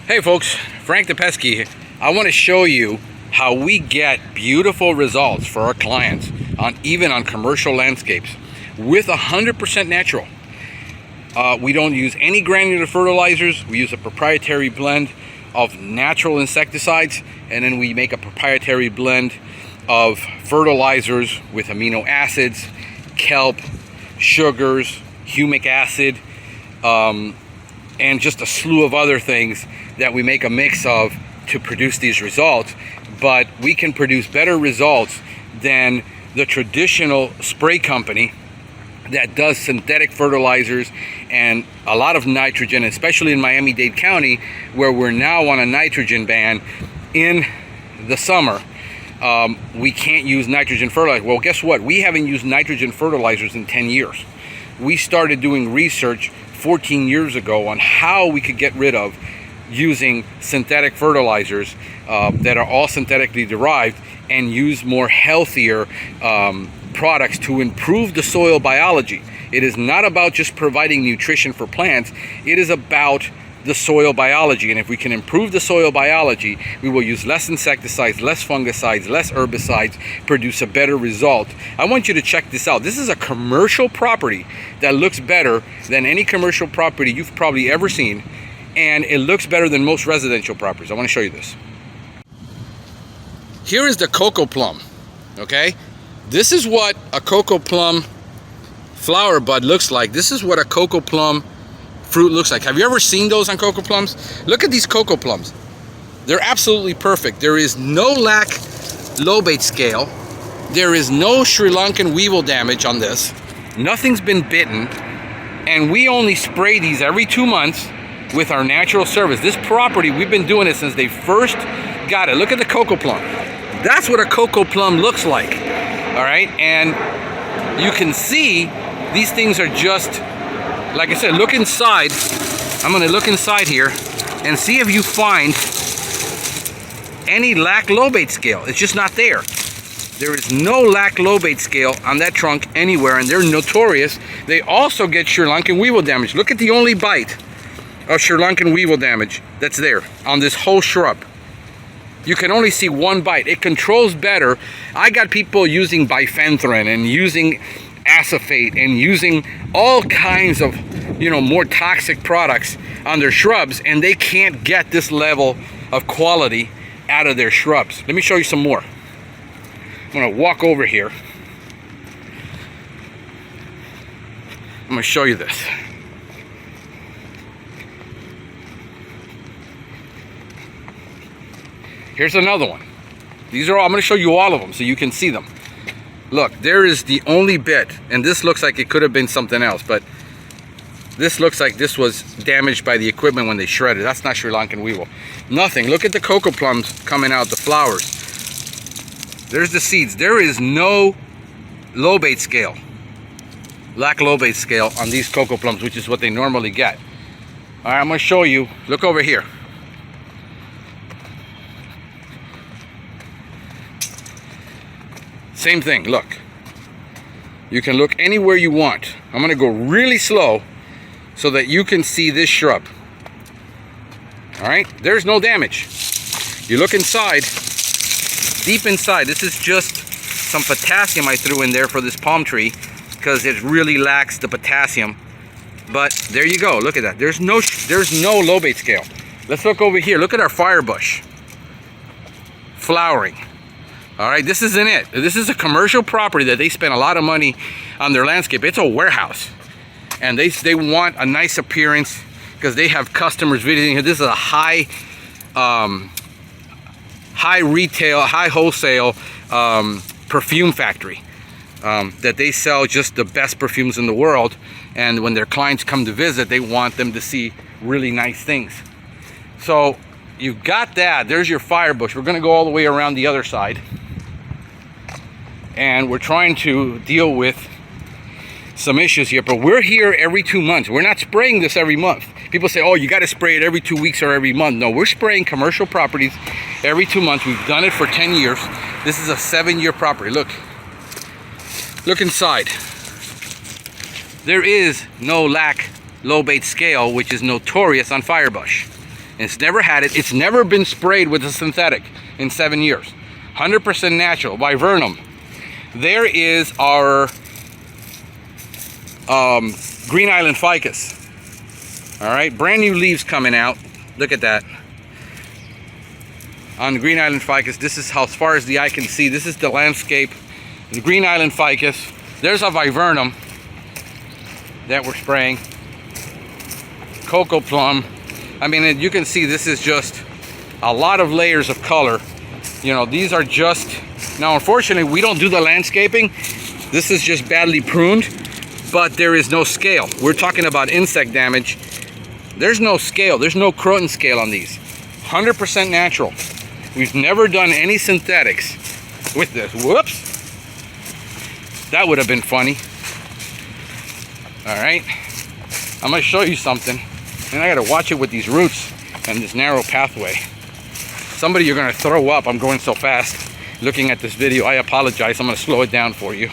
Hey folks, Frank the Pesky here. I want to show you how we get beautiful results for our clients even on commercial landscapes with 100% natural. We don't use any granular fertilizers. We use a proprietary blend of natural insecticides, and then we make a proprietary blend of fertilizers with amino acids, kelp, sugars, humic acid, and just a slew of other things that we make a mix of to produce these results. But we can produce better results than the traditional spray company that does synthetic fertilizers and a lot of nitrogen, especially in Miami-Dade County, where we're now on a nitrogen ban in the summer. We can't use nitrogen fertilizer. Well, guess what? We haven't used nitrogen fertilizers in 10 years. We started doing research 14 years ago on how we could get rid of using synthetic fertilizers that are all synthetically derived and use more healthier products to improve the soil biology. It is not about just providing nutrition for plants. It is about the soil biology, and if we can improve the soil biology, we will use less insecticides, less fungicides, less herbicides, produce a better result. I want you to check this out. This is a commercial property that looks better than any commercial property you've probably ever seen, and it looks better than most residential properties. I want to show you this. Here is the Cocoplum, okay? This is what a Cocoplum flower bud looks like. This is what a Cocoplum fruit looks like. Have you ever seen those on Cocoplums? Look at these Cocoplums. They're absolutely perfect. There is no Lac Lobate Scale. There is no Sri Lankan weevil damage on this. Nothing's been bitten. And we only spray these every 2 months with our natural service. This property, we've been doing it since they first got it. Look at the Cocoplum. That's what a Cocoplum looks like. All right, and you can see these things are just, like I said, look inside. I'm gonna look inside here and see if you find any Lac Lobate Scale. It's just not there. There is no Lac Lobate Scale on that trunk anywhere, and they're notorious. They also get Sri Lankan weevil damage. Look at the only bite of Sri Lankan weevil damage that's there on this whole shrub. You can only see one bite. It controls better. I got people using bifenthrin and using acephate and using all kinds of, more toxic products on their shrubs, and they can't get this level of quality out of their shrubs. Let me show you some more. I'm gonna walk over here. I'm gonna show you this. Here's another one. These are all, I'm gonna show you all of them so you can see them. Look, there is the only bit, and this looks like it could have been something else, but this looks like this was damaged by the equipment when they shredded. That's not Sri Lankan weevil. Nothing. Look at the Cocoplums coming out, the flowers. There's the seeds. There is no Lobate Scale, Lac Lobate Scale on these Cocoplums, which is what they normally get. All right, I'm gonna show you. Look over here. Same thing, look. You can look anywhere you want. I'm gonna go really slow so that you can see this shrub. All right, there's no damage. You look inside, deep inside, this is just some potassium I threw in there for this palm tree because it really lacks the potassium. But there you go, look at that. There's no Lobate Scale. Let's look over here, look at our firebush. Flowering. All right, this isn't it. This is a commercial property that they spend a lot of money on their landscape. It's a warehouse, and they want a nice appearance because they have customers visiting here. This is a high retail, high wholesale perfume factory that they sell just the best perfumes in the world. And when their clients come to visit, they want them to see really nice things. So you've got that. There's your firebush. We're gonna go all the way around the other side. And we're trying to deal with some issues here, but we're here every 2 months. We're not spraying this every month. People say, oh, you got to spray it every 2 weeks or every month. No, we're spraying commercial properties every 2 months. We've done it for 10 years. This is a 7-year property. Look inside. There is no Lac Lobate Scale, which is notorious on firebush. It's never had it. It's never been sprayed with a synthetic in 7 years. 100% natural, viburnum. There is our Green Island ficus. All right, brand new leaves coming out. Look at that. On the Green Island ficus, this is how, as far as the eye can see, this is the landscape. The Green Island ficus. There's a viburnum that we're spraying. Cocoplum. I mean, you can see this is just a lot of layers of color. You know, these are just, now unfortunately we don't do the landscaping. This is just badly pruned, but there is no scale. We're talking about insect damage. There's no scale, there's no Croton scale on these. 100% natural. We've never done any synthetics with this. Whoops. That would have been funny. All right, I'm gonna show you something. And I gotta watch it with these roots and this narrow pathway. Somebody, you're gonna throw up. I'm going so fast looking at this video. I apologize. I'm gonna slow it down for you.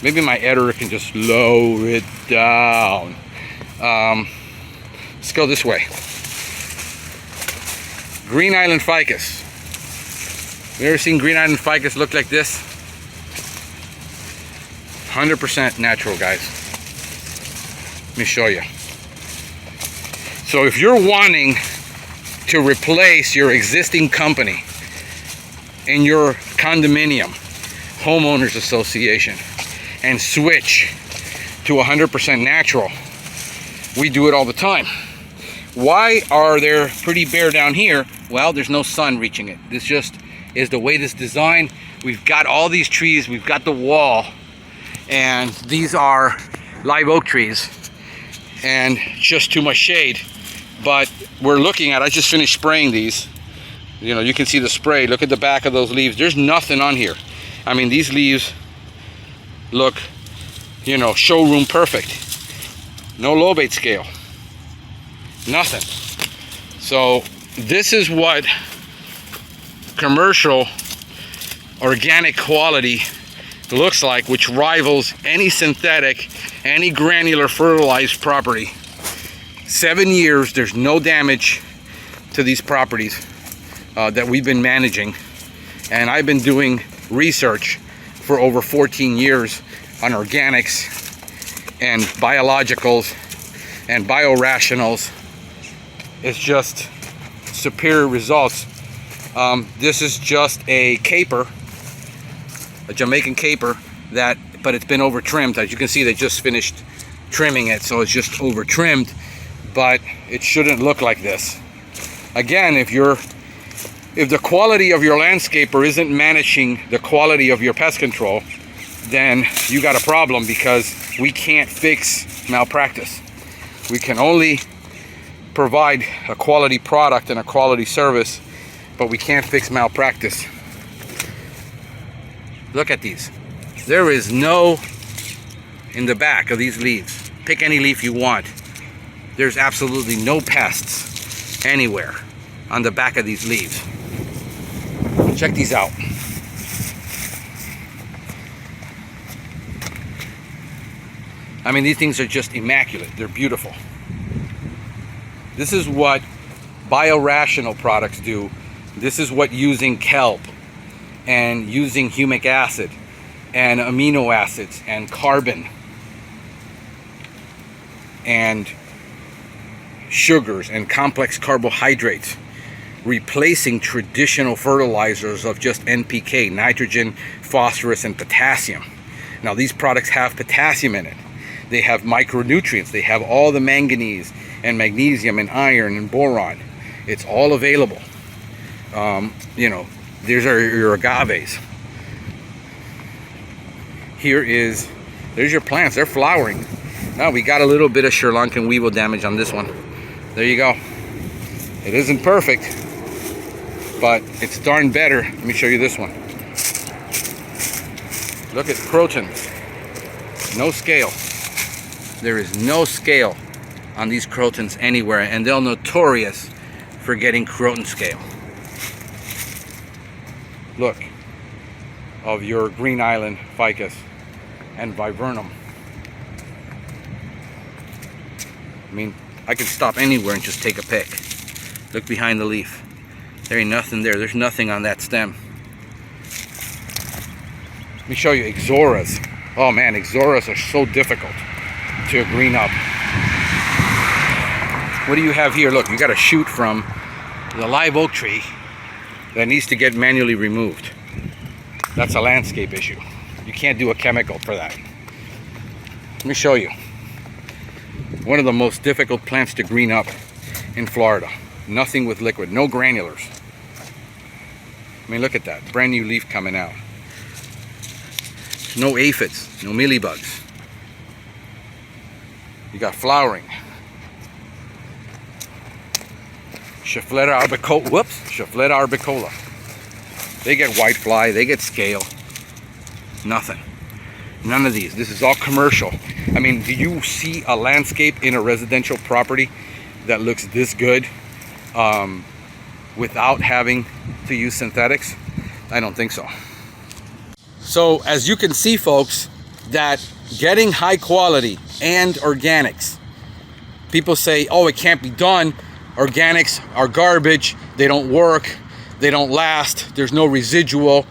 Maybe my editor can just slow it down. Let's go this way. Green Island ficus. You ever seen Green Island ficus look like this? 100% natural, guys. Let me show you. So if you're wanting to replace your existing company in your condominium, homeowners association, and switch to 100% natural, we do it all the time. Why are there pretty bare down here? Well, there's no sun reaching it. This just is the way this designed. We've got all these trees, we've got the wall, and these are live oak trees, and just too much shade. But we're looking at, I just finished spraying these. You know, you can see the spray. Look at the back of those leaves. There's nothing on here. I mean, these leaves look, you know, showroom perfect. No lobate scale. Nothing. So this is what commercial organic quality looks like, which rivals any synthetic, any granular fertilized property. 7 years, there's no damage to these properties that we've been managing. And I've been doing research for over 14 years on organics and biologicals and biorationals. It's just superior results. This is just a caper, a Jamaican caper, but it's been over trimmed. As you can see, they just finished trimming it, so it's just over trimmed. But it shouldn't look like this. Again, if the quality of your landscaper isn't managing the quality of your pest control, then you got a problem, because we can't fix malpractice. We can only provide a quality product and a quality service, but we can't fix malpractice. Look at these. There is no, in the back of these leaves, pick any leaf you want. There's absolutely no pests anywhere on the back of these leaves. Check these out. I mean, these things are just immaculate. They're beautiful. This is what biorational products do. This is what using kelp and using humic acid and amino acids and carbon and sugars and complex carbohydrates, replacing traditional fertilizers of just NPK, nitrogen, phosphorus, and potassium. Now, these products have potassium in it. They have micronutrients. They have all the manganese and magnesium and iron and boron. It's all available. You know, these are your agaves. There's your plants. They're flowering. Now we got a little bit of Sri Lankan weevil damage on this one. There you go. It isn't perfect, but it's darn better. Let me show you this one. Look at crotons. No scale. There is no scale on these crotons anywhere, and they're notorious for getting croton scale. Look, of your Green Island ficus and viburnum. I mean, I could stop anywhere and just take a pic. Look behind the leaf. There ain't nothing there. There's nothing on that stem. Let me show you ixoras. Oh man, ixoras are so difficult to green up. What do you have here? Look, you got a shoot from the live oak tree that needs to get manually removed. That's a landscape issue. You can't do a chemical for that. Let me show you. One of the most difficult plants to green up in Florida. Nothing with liquid, no granulars. I mean, look at that, brand new leaf coming out. No aphids, no mealybugs. You got flowering. Schefflera arbicola, whoops, Schefflera arbicola. They get whitefly, they get scale. Nothing. None of these. This is all commercial. I mean, do you see a landscape in a residential property that looks this good without having to use synthetics? I don't think so. So as you can see, folks, that getting high quality and organics, people say, oh, it can't be done. Organics are garbage. They don't work. They don't last. There's no residual.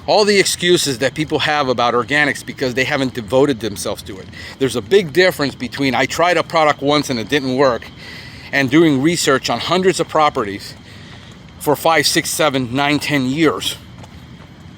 All the excuses that people have about organics because they haven't devoted themselves to it. There's a big difference between I tried a product once and it didn't work and doing research on hundreds of properties for 5, 6, 7, 9, 10 years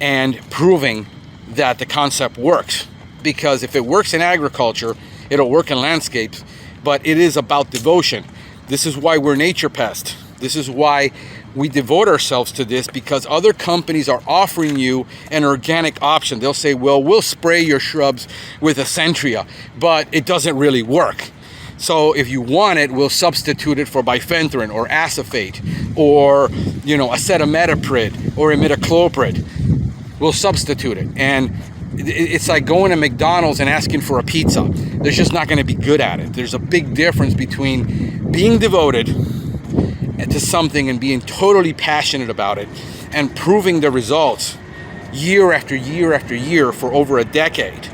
and proving that the concept works. Because if it works in agriculture, it'll work in landscapes, but it is about devotion. This is why we're Nature Pest. This is why we devote ourselves to this, because other companies are offering you an organic option. They'll say, well, we'll spray your shrubs with Acentria, but it doesn't really work. So if you want it, we'll substitute it for bifenthrin or acephate or, acetamiprid or imidacloprid. We'll substitute it. And it's like going to McDonald's and asking for a pizza. They're just not going to be good at it. There's a big difference between being devoted to something and being totally passionate about it and proving the results year after year after year for over a decade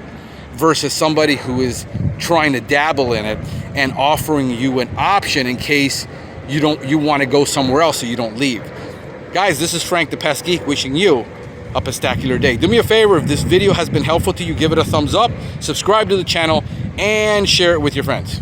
versus somebody who is trying to dabble in it and offering you an option in case you want to go somewhere else so you don't leave. Guys, this is Frank the Pest Geek wishing you a pestacular day. Do me a favor, if this video has been helpful to you, give it a thumbs up, subscribe to the channel, and share it with your friends.